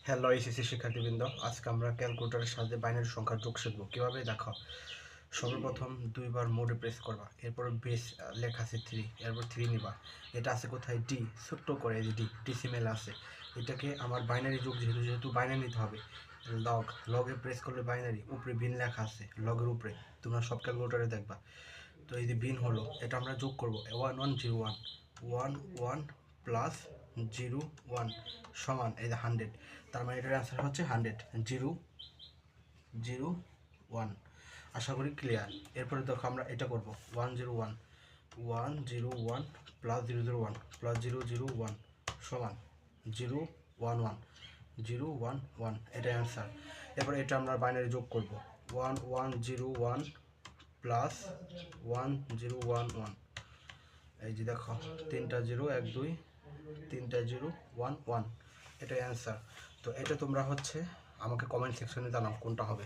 Hello SSC শিক্ষার্থীবৃন্দ, আজকে আমরা ক্যালকুলেটরের সাহায্যে বাইনারি সংখ্যার যোগ শিখব। কীভাবে দেখো, সর্বপ্রথম দুইবার মোডে প্রেস করবা, এরপর বেস লেখা আছে 3, এরপর 3 নিবা। এটা আছে কোথায়? ডি, ছোট্ট করে এই যে ডি ডিসিমেল আছে। এটাকে আমার বাইনারি যোগ যেহেতু বাইনারি নিতে হবে। লগে প্রেস করলে বাইনারি, উপরে বিন লেখা আছে লগের উপরে, তোমরা সব ক্যালকুলেটরে দেখবা। তো এই যে বিন হলো, এটা আমরা যোগ করবো 1101 11 প্লাস 01 সমান এই যে 100। তার মানে এটার অ্যান্সার হচ্ছে 100 001। আশা করি ক্লিয়ার। এরপরে দেখো আমরা এটা করব 101 প্লাস 001 প্লাস 001 সমান 011 এটা অ্যান্সার। এরপরে এটা আমরা বাইনারি যোগ করব 1101 প্লাস 1011। এই যে দেখো, তিনটা 0 1 2, তিনটা 0 1 1, এটাই অ্যান্সার। তো এটা তোমরা হচ্ছে আমাকে কমেন্ট সেকশনে জানাও কোনটা হবে।